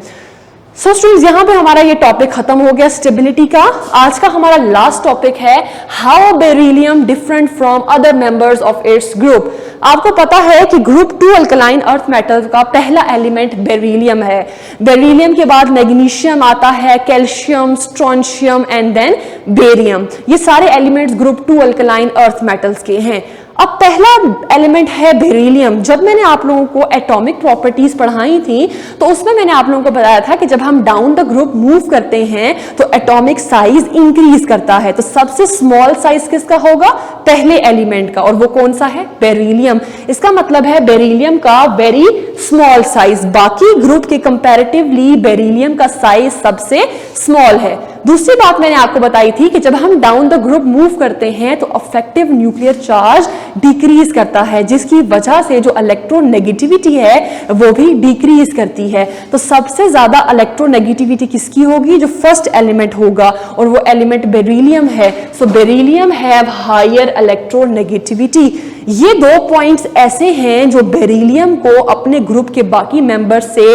[SPEAKER 1] सो स्टूडेंट्स, यहां पे हमारा ये टॉपिक खत्म हो गया स्टेबिलिटी का। आज का हमारा लास्ट टॉपिक है how beryllium different from other members of its group. आपको पता है कि ग्रुप 2 अल्कलाइन अर्थ मेटल का पहला एलिमेंट बेरिलियम है। बेरिलियम के बाद मैग्नीशियम आता है, calcium, strontium and then barium. ये सारे elements group 2 alkaline earth metals के हैं। अब पहला एलिमेंट है बेरिलियम। जब मैंने आप लोगों को एटॉमिक प्रॉपर्टीज पढ़ाई थी तो उसमें मैंने आप लोगों को बताया था कि जब हम डाउन द ग्रुप मूव करते हैं तो एटॉमिक साइज इंक्रीज करता है। तो सबसे स्मॉल साइज किसका होगा? पहले एलिमेंट का, और वो कौन सा है? बेरिलियम। इसका मतलब है बेरिलियम का वेरी स्मॉल साइज। बाकी ग्रुप के कंपैरेटिवली बेरिलियम का साइज सबसे स्मॉल है। दूसरी बात मैंने आपको बताई थी कि जब हम डाउन द ग्रुप मूव करते हैं तो अफेक्टिव न्यूक्लियर चार्ज डिक्रीज करता है, जिसकी वजह से जो इलेक्ट्रोनेगेटिविटी है वो भी डिक्रीज करती है। तो सबसे ज्यादा इलेक्ट्रोनेगेटिविटी किसकी होगी? जो फर्स्ट एलिमेंट होगा, और वो एलिमेंट बेरिलियम है। सो बेरिलियम हैव हायर इलेक्ट्रोनेगेटिविटी। ये 2 पॉइंट्स ऐसे हैं जो बेरिलियम को अपने ग्रुप के बाकी मेंबर से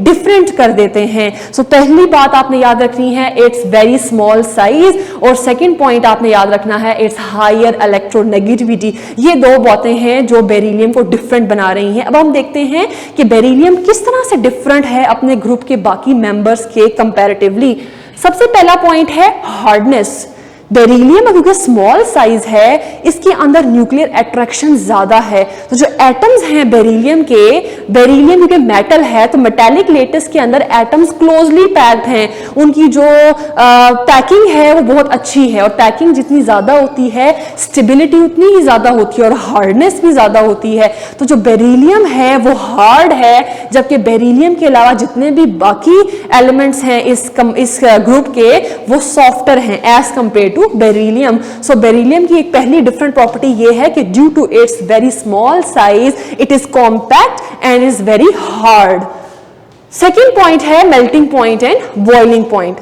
[SPEAKER 1] डिफरेंट कर देते हैं। सो पहली बात आपने याद रखनी है इट्स वेरी स्मॉल साइज, और सेकंड पॉइंट आपने याद रखना है इट्स हायर इलेक्ट्रोनेगेटिविटी। ये 2 बातें हैं जो बेरिलियम को डिफरेंट बना रही हैं। अब हम देखते हैं कि बेरिलियम किस तरह से डिफरेंट है अपने ग्रुप के बाकी मेंबर्स के कंपैरेटिवली। सबसे पहला पॉइंट है हार्डनेस। बेरिलियम क्योंकि स्मॉल साइज है, इसके अंदर न्यूक्लियर अट्रैक्शन ज्यादा है, तो जो एटम्स हैं बेरिलियम के, बेरिलियम क्योंकि मेटल है तो मेटेलिक लेटिस के अंदर एटम्स क्लोजली पैक्ड हैं, उनकी जो पैकिंग है वो बहुत अच्छी है, और पैकिंग जितनी ज्यादा होती है स्टेबिलिटी उतनी ही ज्यादा होती है और हार्डनेस भी ज्यादा होती है। तो जो बेरिलियम है वो हार्ड है, जबकि बेरिलियम के अलावा जितने भी बाकी एलिमेंट्स हैं इस ग्रुप के वो सॉफ्टर हैं as compare to beryllium. So beryllium की एक पहली डिफरेंट प्रॉपर्टी ये है कि due to its very small size it is compact and is very hard. Second point है melting point and boiling point.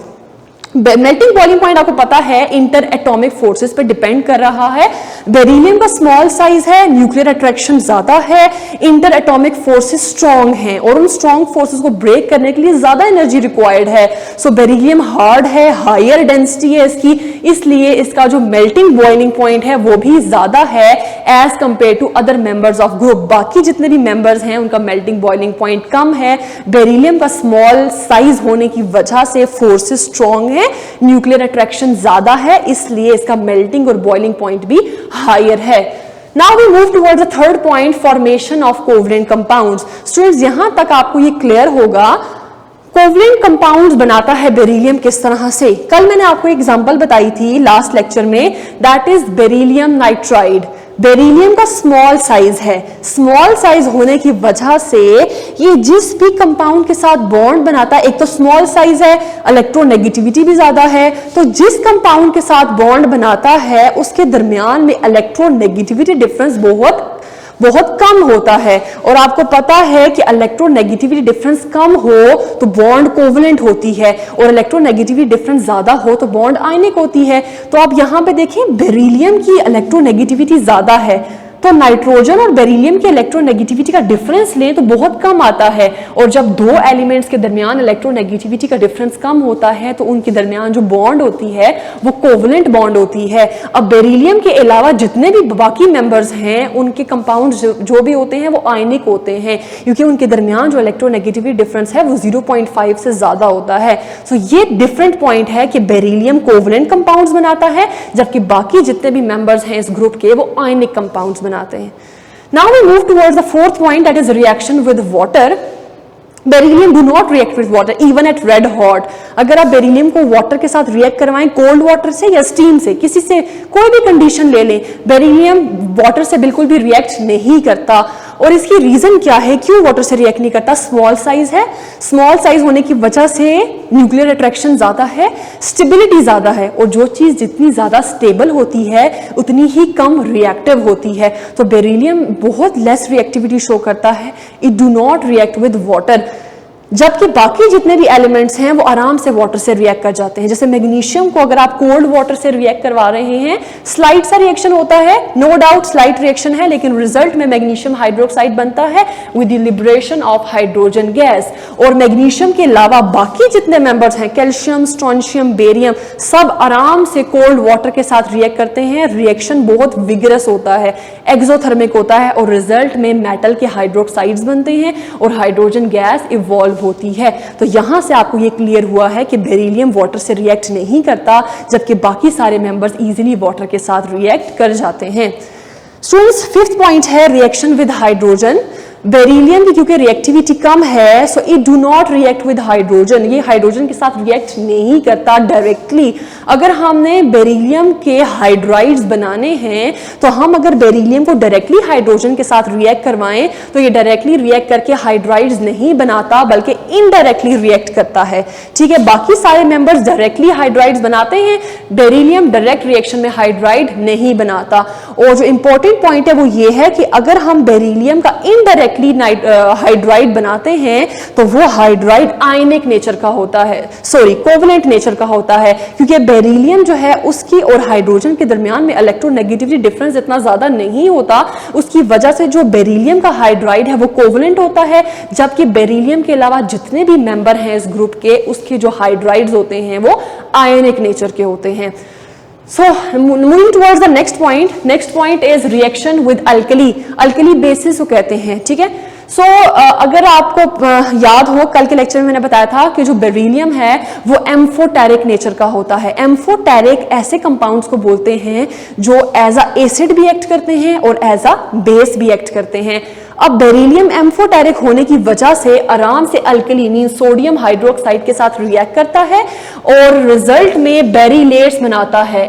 [SPEAKER 1] Melting boiling point आपको पता है इंटर एटॉमिक फोर्सेस पे डिपेंड कर रहा है। बेरिलियम का स्मॉल साइज है, न्यूक्लियर अट्रैक्शन ज्यादा है, इंटर एटॉमिक फोर्सेस स्ट्रांग हैं और उन स्ट्रांग फोर्सेस को ब्रेक करने के लिए ज्यादा एनर्जी रिक्वायर्ड है। सो बेरिलियम हार्ड है, हायर डेंसिटी है इसकी, इसलिए इसका जो मेल्टिंग बॉइलिंग पॉइंट है वो भी ज्यादा है as compare to other members of group. बाकी जितने भी मेंबर्स हैं उनका मेल्टिंग बॉइलिंग पॉइंट कम है। बेरिलियम का स्मॉल साइज होने की वजह से फोर्सेस स्ट्रांग है, न्यूक्लियर अट्रैक्शन ज्यादा है, इसलिए इसका मेल्टिंग और बॉइलिंग पॉइंट भी हायर है। Now we move towards the third point, formation of covalent compounds. Students, यहां तक आपको ये क्लियर होगा कोवलेंट कंपाउंड्स बनाता है बेरिलियम किस तरह से। कल मैंने आपको एग्जांपल बताई थी लास्ट लेक्चर में, that is beryllium nitride. Beryllium का स्मॉल साइज है, स्मॉल साइज होने की वजह से ये जिस भी कंपाउंड के साथ बॉन्ड बनाता है, एक तो स्मॉल साइज है, इलेक्ट्रोनेगेटिविटी भी ज्यादा है, तो जिस कंपाउंड के साथ बॉन्ड बनाता है उसके दरमियान में इलेक्ट्रोनेगेटिविटी डिफरेंस बहुत कम होता है। और आपको पता है कि इलेक्ट्रोनेगेटिविटी डिफरेंस कम हो तो बॉन्ड कोवलेंट होती है, और इलेक्ट्रोनेगेटिविटी डिफरेंस ज्यादा हो तो बॉन्ड आयनिक होती है। तो आप यहां पे देखें बेरिलियम की इलेक्ट्रोनेगेटिविटी ज्यादा है, तो नाइट्रोजन और बेरिलियम की इलेक्ट्रोनेगेटिविटी का डिफरेंस लें तो बहुत कम आता है। और जब दो एलिमेंट्स के दरमियान इलेक्ट्रोनेगेटिविटी का डिफरेंस कम होता है तो उनके दरमियान जो बॉन्ड होती है वो कोवलेंट बॉन्ड होती है। अब बेरिलियम के अलावा जितने भी बाकी मेंबर्स हैं उनके कंपाउंड जो भी होते हैं वो आयनिक होते हैं, क्योंकि उनके दरमियान जो इलेक्ट्रोनेगेटिविटी डिफरेंस है वो 0.5 से ज्यादा होता है। सो ये डिफरेंट पॉइंट है कि बेरिलियम कोवलेंट कंपाउंड्स बनाता है, जबकि बाकी जितने भी मेंबर्स हैं इस ग्रुप के वो आयनिक कंपाउंड्स बनाते हैं। Now we move towards the fourth point, that is reaction with water. Beryllium do not react with water even at red hot. अगर आप बेरिलियम को वाटर के साथ रिएक्ट करवाएं, कोल्ड वाटर से या स्टीम से, किसी से कोई भी कंडीशन ले लें, बेरिलियम वाटर से बिल्कुल भी रिएक्ट नहीं करता। और इसकी रीजन क्या है, क्यों वाटर से रिएक्ट नहीं करता? स्मॉल साइज है, स्मॉल साइज होने की वजह से न्यूक्लियर अट्रैक्शन ज्यादा है, स्टेबिलिटी ज्यादा है, और जो चीज जितनी ज्यादा स्टेबल होती है उतनी ही कम रिएक्टिव होती है। तो बेरिलियम बहुत लेस रिएक्टिविटी शो करता है, it do not react with water, जबकि बाकी जितने भी एलिमेंट्स हैं वो आराम से वाटर से रिएक्ट कर जाते हैं। जैसे मैग्नीशियम को अगर आप कोल्ड वाटर से रिएक्ट करवा रहे हैं, स्लाइट सा रिएक्शन होता है, नो डाउट स्लाइट रिएक्शन है, लेकिन रिजल्ट में मैग्नीशियम हाइड्रोक्साइड बनता है with the liberation of hydrogen gas. और मैग्नीशियम के अलावा बाकी जितने मेंबर्स हैं, कैल्शियम, स्ट्रोंशियम, बेरियम, सब आराम से कोल्ड वाटर के साथ रिएक्ट करते हैं। रिएक्शन बहुत विगरस होता है, एक्सोथर्मिक होता है, और रिजल्ट में मेटल के हाइड्रोक्साइड्स बनते हैं और हाइड्रोजन गैस इवॉल्व होती है। तो यहां से आपको ये क्लियर हुआ है कि बेरिलियम वाटर से रिएक्ट नहीं करता, जबकि बाकी सारे मेंबर्स इजीली वाटर के साथ रिएक्ट कर जाते हैं। स्टूडेंट्स, फिफ्थ पॉइंट है रिएक्शन विद हाइड्रोजन। बेरिलियम की क्योंकि रिएक्टिविटी कम है, so it do not react with hydrogen, ये हाइड्रोजन के साथ रिएक्ट नहीं करता डायरेक्टली। अगर हमने बेरिलियम के हाइड्राइड्स बनाने हैं तो हम अगर बेरिलियम को डायरेक्टली हाइड्रोजन के साथ रिएक्ट करवाएं तो ये डायरेक्टली रिएक्ट करके हाइड्राइड्स नहीं बनाता, बल्कि इनडायरेक्टली रिएक्ट करता है। ठीक है, बाकी सारे मेंबर्स डायरेक्टली हाइड्राइड्स बनाते हैं, बेरिलियम डायरेक्ट रिएक्शन में हाइड्राइड नहीं बनाता। और जो इंपॉर्टेंट पॉइंट है वो ये है कि अगर हम बेरिलियम का इनडायरेक्ट हाइड्राइड बनाते हैं तो वो हाइड्राइड आयनिक नेचर का होता है, सॉरी कोवलेंट नेचर का होता है, क्योंकि बेरिलियम जो है उसकी और हाइड्रोजन के दरमियान में इलेक्ट्रोनेगेटिविटी डिफरेंस इतना ज्यादा नहीं होता। उसकी वजह से जो बेरिलियम का हाइड्राइड है वो कोवलेंट होता है, जबकि बेरिलियम के अलावा जितने भी मेंबर हैं इस ग्रुप के, उसके जो हाइड्राइड्स होते हैं वो आयनिक नेचर के होते हैं। So moving towards the next point is reaction with alkali. Alkali bases को कहते हैं, ठीक है। सो अगर आपको याद हो कल के लेक्चर में मैंने बताया था कि जो बेरिलियम है वो एम्फोटेरिक नेचर का होता है। एम्फोटेरिक ऐसे कंपाउंड्स को बोलते हैं जो एज अ एसिड भी एक्ट करते हैं और एज अ बेस भी एक्ट करते हैं। अब बेरिलियम एम्फोटेरिक होने की वजह से आराम से अल्कली मीन सोडियम हाइड्रोक्साइड के साथ रिएक्ट करता है और रिजल्ट में बेरिलेट्स बनाता है,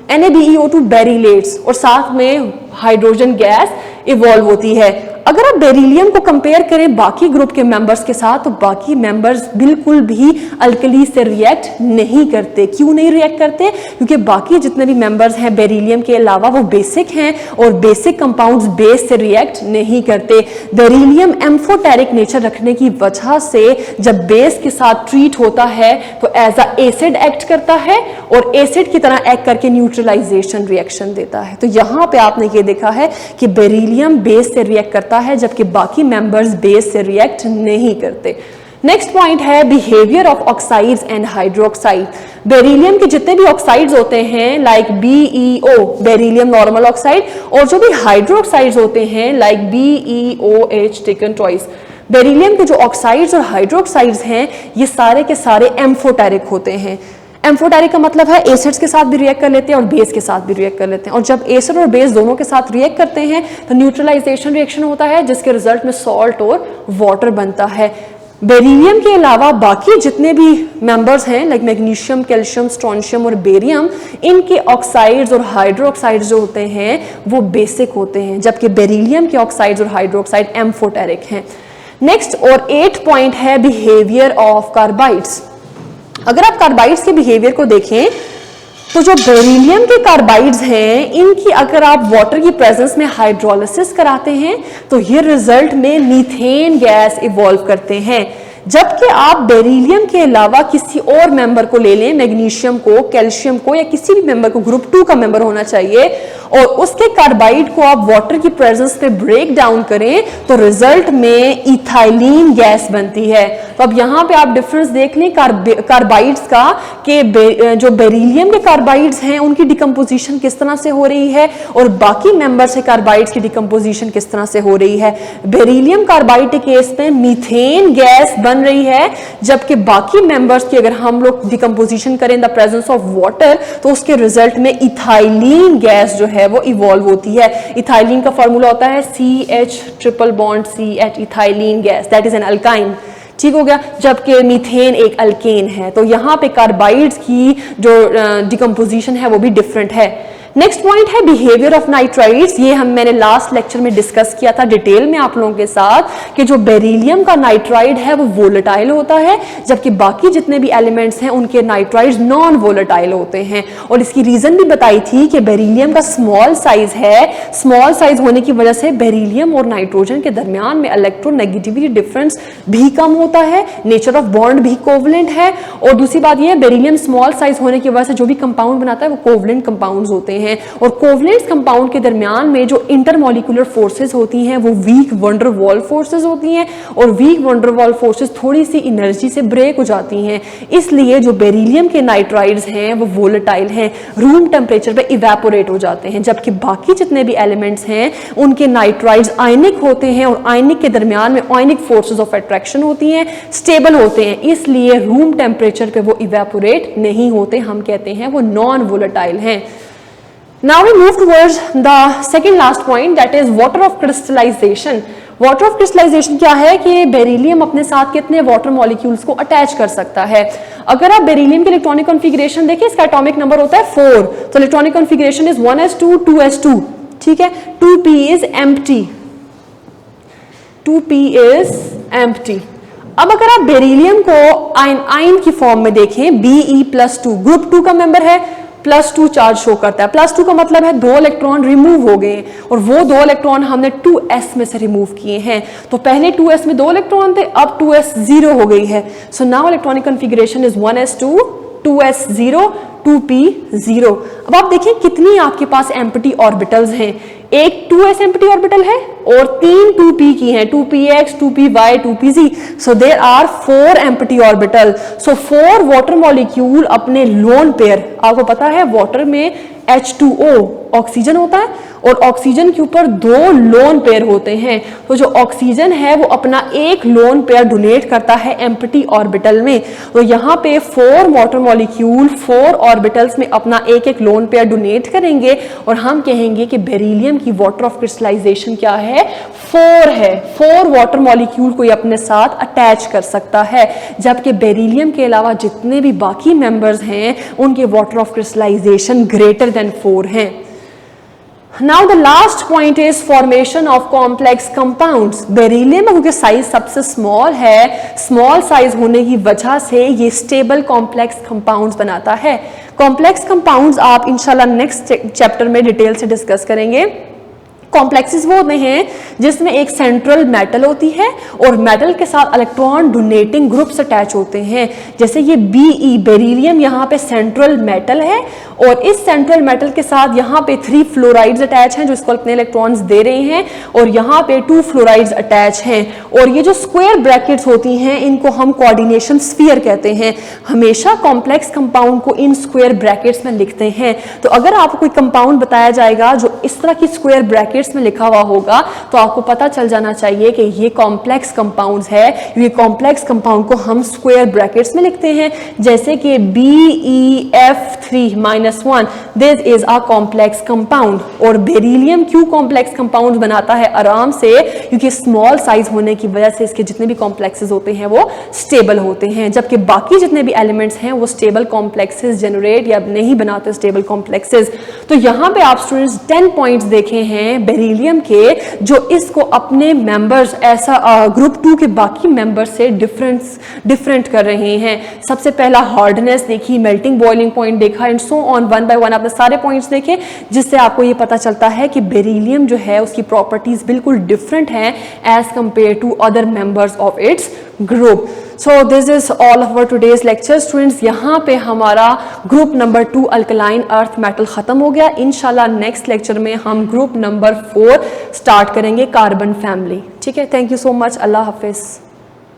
[SPEAKER 1] NaBeO2 बेरिलेट्स, और साथ में हाइड्रोजन गैस इवॉल्व होती है। अगर आप बेरिलियम को कंपेयर करें बाकी ग्रुप के मेंबर्स के साथ तो बाकी मेंबर्स बिल्कुल भी अल्कली से रिएक्ट नहीं करते। क्यों नहीं रिएक्ट करते? क्योंकि बाकी जितने भी मेंबर्स हैं बेरिलियम के अलावा वो बेसिक हैं और बेसिक कंपाउंड्स बेस से रिएक्ट नहीं करते। बेरिलियम एम्फोटेरिक नेचर रखने की वजह से जब बेस के साथ ट्रीट होता है तो एज अ एसिड एक्ट करता है और एसिड की तरह एक्ट करके न्यूट्रलाइजेशन रिएक्शन देता है। तो यहाँ पे आपने ये देखा है कि बेरिलियम बेस से रिएक्ट करता है जबकि बाकी मेंबर्स बेस से रिएक्ट नहीं करते। नेक्स्ट पॉइंट है behaviour of oxides and hydroxide. Beryllium के जितने भी ऑक्साइड्स होते हैं like BeO beryllium normal oxide, और जो भी हाइड्रोक्साइड्स होते हैं like BeOH taken twice, beryllium के जो ऑक्साइड्स और हाइड्रोक्साइड्स हैं ये सारे के सारे एम्फोटेरिक होते हैं। एम्फोटेरिक का मतलब है एसिड्स के साथ भी रिएक्ट कर लेते हैं और बेस के साथ भी रिएक्ट कर लेते हैं, और जब एसिड और बेस दोनों के साथ रिएक्ट करते हैं तो न्यूट्रलाइजेशन रिएक्शन होता है जिसके रिजल्ट में सॉल्ट और वाटर बनता है। बेरिलियम के अलावा बाकी जितने भी मेंबर्स हैं लाइक मैग्नीशियम, कैल्शियम, स्ट्रोंशियम और बेरियम, इनके ऑक्साइड्स और हाइड्रोक्साइड्स जो होते हैं वो बेसिक होते हैं जबकि बेरिलियम के ऑक्साइड्स और हाइड्रोक्साइड एम्फोटेरिक हैं। नेक्स्ट और 8 पॉइंट है बिहेवियर ऑफ कार्बाइड्स। अगर आप कार्बाइड्स के बिहेवियर को देखें तो जो बेरिलियम के कार्बाइड्स हैं इनकी अगर आप वाटर की प्रेजेंस में हाइड्रोलिसिस कराते हैं तो ये रिजल्ट में मीथेन गैस इवॉल्व करते हैं। जबकि आप बेरिलियम के अलावा किसी और मेंबर को ले लें, मैग्नीशियम को, कैल्शियम को, या किसी भी मेंबर को, ग्रुप 2 का मेंबर होना चाहिए, और उसके कार्बाइड को आप वाटर की प्रेजेंस में ब्रेक डाउन करें तो रिजल्ट में इथाइलिन गैस बनती है। तो अब यहाँ पे आप डिफरेंस देख लें कार्बाइड्स का कि जो बेरिलियम के कार्बाइड्स हैं उनकी डिकम्पोजिशन किस तरह से हो रही है और बाकी मेंबर से कार्बाइड्स की डिकम्पोजिशन किस तरह से हो रही है। बेरिलियम कार्बाइड के केस में मीथेन गैस बन रही है जबकि बाकी मेंबर्स की अगर हम लोग डिकम्पोजिशन करें in the presence of water तो उसके रिजल्ट में इथाइलिन गैस जो है वो इवॉल्व होती है। इथाइलिन का फॉर्मूला होता है CH triple bond CH, ethylene gas, that is an alkyne. ठीक हो गया, जबकि मीथेन एक अल्केन है। तो यहाँ पे कार्बाइड्स की जो डिकम्पोजिशन है वो भी डिफरेंट है। नेक्स्ट पॉइंट है बिहेवियर ऑफ नाइट्राइड्स। ये मैंने लास्ट लेक्चर में डिस्कस किया था डिटेल में आप लोगों के साथ कि जो बेरिलियम का नाइट्राइड है वो वोलेटाइल होता है जबकि बाकी जितने भी एलिमेंट्स हैं उनके नाइट्राइड्स नॉन वोलेटाइल होते हैं। और इसकी रीजन भी बताई थी कि बेरिलियम का स्मॉल साइज है, स्मॉल साइज होने की वजह से बेरिलियम और नाइट्रोजन के दरमियान में इलेक्ट्रोनेगेटिविटी डिफरेंस भी कम होता है, नेचर ऑफ बॉन्ड भी कोवलेंट है, और दूसरी बात यह बेरिलियम स्मॉल साइज होने की वजह से जो भी कंपाउंड बनाता है वो कोवलेंट कंपाउंड्स होते हैं। और कोवलेंट कंपाउंड के दरमियान में जो इंटरमॉलिक्यूलर फोर्सेस होती हैं वो वीक वंडर वॉल फोर्सेस होती हैं, और वीक वंडर वॉल फोर्सेस थोड़ी सी एनर्जी से ब्रेक हो जाती हैं। इसलिए जो बेरिलियम के नाइट्राइड्स हैं वो वोलेटाइल हैं, रूम टेम्परेचर पे इवेपोरेट हो जाते हैं, जबकि बाकी जितने भी एलिमेंट्स हैं उनके नाइट्राइड्स आयनिक होते हैं और आयनिक के दरमियान में आयनिक फोर्सेस ऑफ अट्रैक्शन होती हैं, स्टेबल होते हैं, इसलिए रूम टेम्परेचर पे वो इवेपोरेट नहीं होते, हम कहते हैं वो नॉन वोलेटाइल हैं। Now we move towards the second last point, that is water of crystallization. Water of crystallization क्या है कि बेरिलियम अपने साथ कितने वाटर मॉलिक्यूल्स को अटैच कर सकता है। अगर आप बेरिलियम के इलेक्ट्रॉनिक कॉन्फ़िगरेशन देखें, इसका एटॉमिक नंबर होता है 4, तो electronic configuration is 1s2 2s2, ठीक है। 2p is empty, 2p is empty. अब अगर आप बेरिलियम को आयन की फॉर्म में देखें, Be+2 ग्रुप 2 का मेंबर है, +2 चार्ज शो करता है। +2 का मतलब है 2 इलेक्ट्रॉन रिमूव हो गए और वो 2 इलेक्ट्रॉन हमने 2s में से रिमूव किए हैं। तो पहले 2s में 2 इलेक्ट्रॉन थे, अब 2s 0 हो गई है। So now electronic configuration is 1s2 2s 0 2p 0। अब आप देखिए कितनी आपके पास एम्प्टी ऑर्बिटल्स हैं। एक 2s एम्प्टी ऑर्बिटल है और 3 2p की हैं, 2px 2py 2pz। So there are 4 empty orbital. So 4 water molecule अपने लोन पेयर आपको पता है वाटर में H2O ऑक्सीजन होता है और ऑक्सीजन के ऊपर 2 लोन पेयर होते हैं। तो जो ऑक्सीजन है वो अपना एक लोन पेयर डोनेट करता है एम्प्टी ऑर्बिटल में। तो यहाँ पे 4 वाटर मॉलिक्यूल 4 ऑर्बिटल्स में अपना एक एक लोन पेयर डोनेट करेंगे और हम कहेंगे कि बेरिलियम की वाटर ऑफ क्रिस्टलाइजेशन क्या है, 4 है। 4 वाटर मॉलिक्यूल को ये अपने साथ अटैच कर सकता है, जबकि बेरिलियम के अलावा जितने भी बाकी मेंबर्स हैं उनके water of crystallization greater than 4 हैं। Now the last point is formation of complex compounds. Beryllium क्योंकि साइज सबसे स्मॉल है, स्मॉल साइज होने की वजह से ये स्टेबल कॉम्प्लेक्स कंपाउंड्स बनाता है। कॉम्प्लेक्स कंपाउंड्स आप इंशाल्लाह नेक्स्ट चैप्टर में डिटेल से डिस्कस करेंगे। कॉम्प्लेक्सेस वो होते हैं जिसमें एक सेंट्रल मेटल होती है और मेटल के साथ इलेक्ट्रॉन डोनेटिंग ग्रुप्स अटैच होते हैं। जैसे ये Be बेरिलियम यहाँ पे सेंट्रल मेटल है और इस सेंट्रल मेटल के साथ यहाँ पे 3 फ्लोराइड्स अटैच हैं जो इसको अपने इलेक्ट्रॉन्स दे रहे हैं और यहाँ पे 2 फ्लोराइड्स अटैच हैं। और ये जो स्क्वायर ब्रैकेट्स होती हैं इनको हम कोऑर्डिनेशन स्फीयर कहते हैं। हमेशा कॉम्प्लेक्स कंपाउंड को इन स्क्वायर ब्रैकेट्स में लिखते हैं। तो अगर आपको कोई कंपाउंड बताया जाएगा जो इस तरह की स्क्वायर ब्रैकेट्स में लिखा हुआ होगा तो आपको पता चल जाना चाहिए कि ये कॉम्प्लेक्स कंपाउंड्स है। ये कॉम्प्लेक्स कंपाउंड को हम स्क्वायर ब्रैकेट्स में लिखते हैं, जैसे कि BeF3-1 this is a complex compound. और बेरिलियम क्यों कॉम्प्लेक्स कंपाउंड बनाता है आराम से, क्योंकि स्मॉल साइज होने की वजह से इसके जितने भी कॉम्प्लेक्सेस होते हैं वो स्टेबल होते हैं, जबकि बाकी जितने भी एलिमेंट्स हैं वो स्टेबल कॉम्प्लेक्सेस जनरेट या नहीं बनाते स्टेबल कॉम्प्लेक्सेस। तो यहाँ पे आप स्टूडेंट्स 10 पॉइंट्स देखे हैं बेरिलियम के जो इसको अपने मेंबर्स ऐसा ग्रुप 2 के बाकी मेंबर्स से डिफरेंट कर रहे हैं। सबसे पहला हार्डनेस देखी, मेल्टिंग बॉइलिंग पॉइंट देखा एंड सो ऑन, 1 बाय 1 आपने सारे पॉइंट्स देखे, जिससे आपको ये पता चलता है कि बेरिलियम जो है उसकी प्रॉपर्टीज बिल्कुल डिफरेंट हैं as compare to other members of its group. So this is all of our today's lecture students. यहाँ पे हमारा group number 2 alkaline earth metal खत्म हो गया। इंशाल्लाह नेक्स्ट लेक्चर में हम ग्रुप नंबर 4 स्टार्ट करेंगे, कार्बन फैमिली। ठीक है, थैंक यू सो मच, अल्लाह हाफिज।